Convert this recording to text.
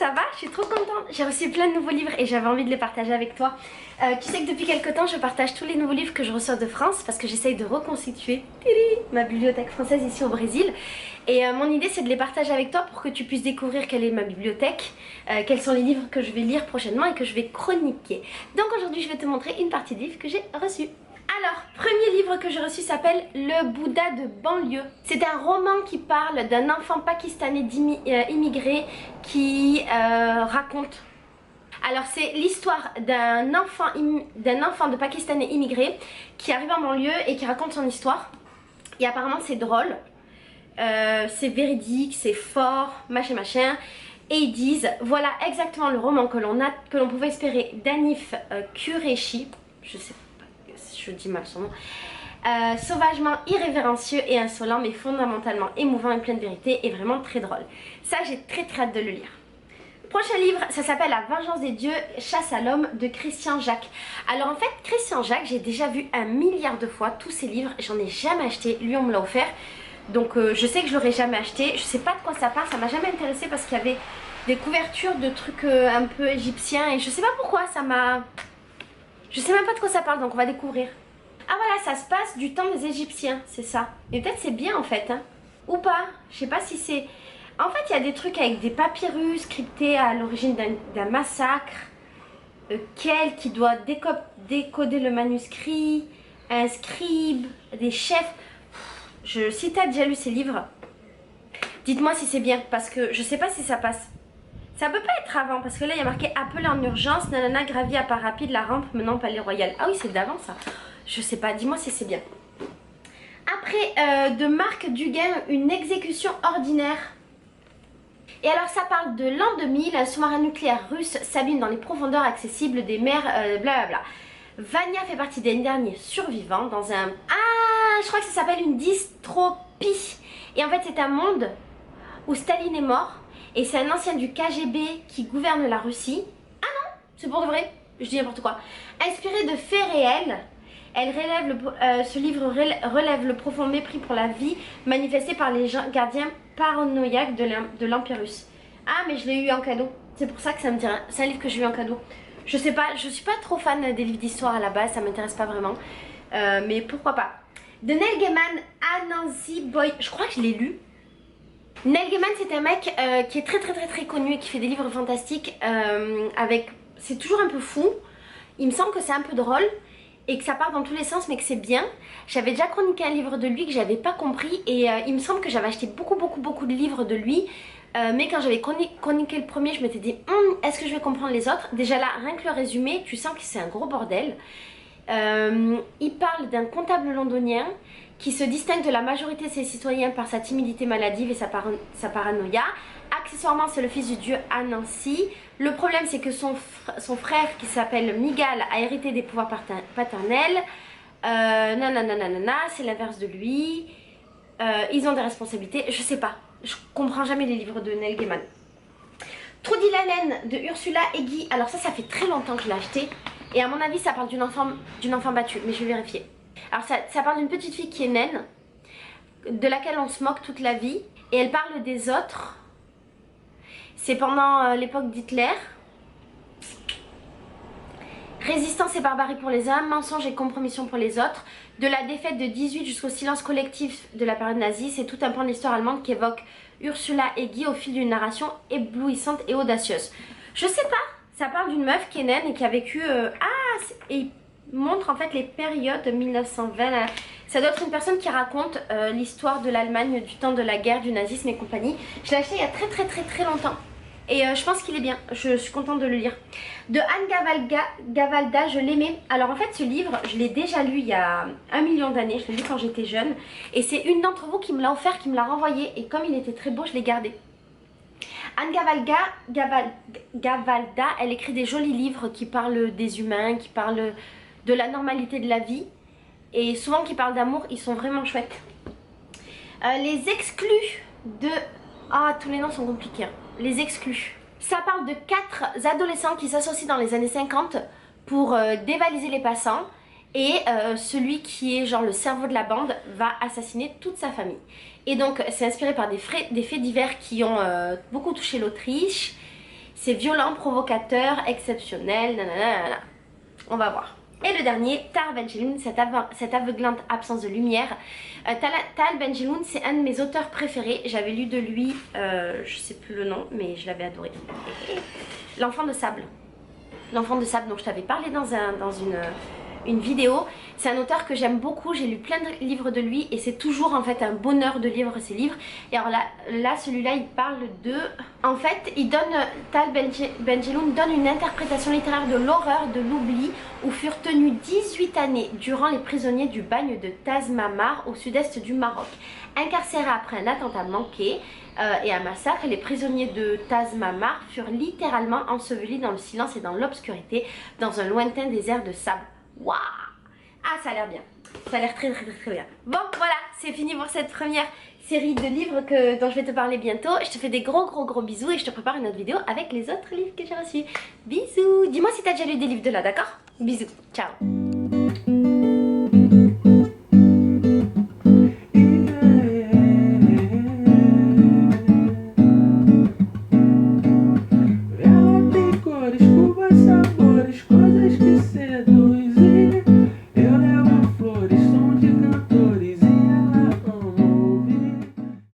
ça va? Je suis trop contente. J'ai reçu plein de nouveaux livres et j'avais envie de les partager avec toi. Tu sais que depuis quelques temps je partage tous les nouveaux livres que je reçois de France parce que j'essaye de reconstituer ma bibliothèque française ici au Brésil. Et mon idée c'est de les partager avec toi pour que tu puisses découvrir quelle est ma bibliothèque, quels sont les livres que je vais lire prochainement et que je vais chroniquer. Donc aujourd'hui je vais te montrer une partie de livres que j'ai reçus. Alors, premier livre que j'ai reçu s'appelle Le Bouddha de banlieue. C'est un roman qui parle d'un enfant pakistanais immigré qui raconte. Alors c'est l'histoire d'un enfant de pakistanais immigré qui arrive en banlieue et qui raconte son histoire. Et apparemment c'est drôle, c'est véridique, c'est fort, machin machin. Et ils disent, voilà exactement le roman que l'on pouvait espérer d'Hanif Kureishi. Je sais pas, je dis mal son nom. Sauvagement irrévérencieux et insolent, mais fondamentalement émouvant et plein de vérité et vraiment très drôle. Ça, j'ai très hâte de le lire. Prochain livre, ça s'appelle La Vengeance des Dieux, Chasse à l'homme de Christian Jacques. Alors en fait, Christian Jacques, j'ai déjà vu 1 milliard de fois tous ses livres, j'en ai jamais acheté, lui on me l'a offert. Donc je sais que je l'aurais jamais acheté, je sais pas de quoi ça parle, ça m'a jamais intéressé parce qu'il y avait des couvertures de trucs un peu égyptiens et je sais pas pourquoi ça m'a... Je sais même pas de quoi ça parle, donc on va découvrir. Ah voilà, ça se passe du temps des Égyptiens, c'est ça. Et peut-être c'est bien en fait, hein. Ou pas, je sais pas si c'est... En fait, il y a des trucs avec des papyrus cryptés à l'origine d'un massacre. Quel qui doit décoder le manuscrit, un scribe, des chefs. Si tu as déjà lu ces livres, dites-moi si c'est bien, parce que je sais pas si ça passe. Ça peut pas être avant, parce que là il y a marqué appel en urgence, nanana, gravi à pas rapide, la rampe menant au palais royal. Ah oui, c'est d'avant ça. Je sais pas, dis-moi si c'est bien. Après, de Marc Duguin, une exécution ordinaire. Et alors ça parle de l'an 2000, un sous-marin nucléaire russe s'abîme dans les profondeurs accessibles des mers, blablabla. Vania fait partie des derniers survivants dans un... Ah, je crois que ça s'appelle une dystopie. Et en fait c'est un monde où Staline est mort. Et c'est un ancien du KGB qui gouverne la Russie. Ah non, c'est pour de vrai, je dis n'importe quoi. Inspiré de faits réels, ce livre relève le profond mépris pour la vie manifesté par les gardiens paranoïaques de l'Empire russe. Ah mais je l'ai eu en cadeau, c'est pour ça que ça me dirait. C'est un livre que j'ai eu en cadeau. Je sais pas, je suis pas trop fan des livres d'histoire à la base, ça m'intéresse pas vraiment. Mais pourquoi pas. De Neil Gaiman, Anansi Boy, je crois que je l'ai lu. Neil Gaiman c'est un mec qui est très connu et qui fait des livres fantastiques c'est toujours un peu fou. Il me semble que c'est un peu drôle et que ça part dans tous les sens mais que c'est bien. J'avais déjà chroniqué un livre de lui que j'avais pas compris et il me semble que j'avais acheté beaucoup de livres de lui. Mais quand j'avais chroniqué le premier je m'étais dit est-ce que je vais comprendre les autres. Déjà là rien que le résumé tu sens que c'est un gros bordel. Il parle d'un comptable londonien qui se distingue de la majorité de ses citoyens par sa timidité maladive et sa paranoïa. Accessoirement c'est le fils du dieu Anansi. Le problème c'est que son frère qui s'appelle Migal a hérité des pouvoirs paternels. Nanana, c'est l'inverse de lui. Ils ont des responsabilités, je sais pas. Je comprends jamais les livres de Neil Gaiman. Trudy Laine de Ursula et Guy. Alors ça fait très longtemps que je l'ai acheté. Et à mon avis ça parle d'une enfant battue, mais je vais vérifier. Alors ça parle d'une petite fille qui est naine, de laquelle on se moque toute la vie. Et elle parle des autres. C'est pendant l'époque d'Hitler. Résistance et barbarie pour les uns, mensonge et compromission pour les autres. De la défaite de 18 jusqu'au silence collectif de la période nazie. C'est tout un pan de l'histoire allemande qui évoque Ursula et Guy au fil d'une narration éblouissante et audacieuse. Je sais pas, ça parle d'une meuf qui est naine et qui a vécu... et il montre en fait les périodes 1920. Ça doit être une personne qui raconte l'histoire de l'Allemagne du temps de la guerre, du nazisme et compagnie. Je l'ai acheté il y a très longtemps. Et je pense qu'il est bien, je suis contente de le lire. De Anne Gavalda, je l'aimais. Alors en fait ce livre, je l'ai déjà lu il y a 1 million d'années, je l'ai lu quand j'étais jeune. Et c'est une d'entre vous qui me l'a offert, qui me l'a renvoyé. Et comme il était très beau, je l'ai gardé. Anne Gavalda, elle écrit des jolis livres qui parlent des humains, qui parlent de la normalité de la vie. Et souvent qui parlent d'amour, ils sont vraiment chouettes. Les exclus de... Ah, tous les noms sont compliqués. Hein. Les exclus. Ça parle de 4 adolescents qui s'associent dans les années 50 pour dévaliser les passants. Et celui qui est genre le cerveau de la bande va assassiner toute sa famille. Et donc c'est inspiré par des faits divers qui ont beaucoup touché l'Autriche. C'est violent, provocateur, exceptionnel, nanana. On va voir. Et le dernier, Tal Ben-Jelloun, cette aveuglante absence de lumière. Tal Ben-Jelloun, c'est un de mes auteurs préférés. J'avais lu de lui, je sais plus le nom, mais je l'avais adoré. L'enfant de sable. L'enfant de sable dont je t'avais parlé dans une vidéo. C'est un auteur que j'aime beaucoup, j'ai lu plein de livres de lui et c'est toujours en fait un bonheur de lire ses livres. Et alors là celui-là il parle de... En fait il donne, Tal Ben-Jelloun donne une interprétation littéraire de l'horreur de l'oubli où furent tenus 18 années durant les prisonniers du bagne de Tazmamar au sud-est du Maroc. Incarcérés après un attentat manqué et un massacre, les prisonniers de Tazmamar furent littéralement ensevelis dans le silence et dans l'obscurité dans un lointain désert de sable. Waouh! Ah, ça a l'air bien. Ça a l'air très bien. Bon, voilà, c'est fini pour cette première série de livres dont je vais te parler bientôt. Je te fais des gros bisous et je te prépare une autre vidéo avec les autres livres que j'ai reçus. Bisous! Dis-moi si t'as déjà lu des livres de là, d'accord? Bisous, ciao!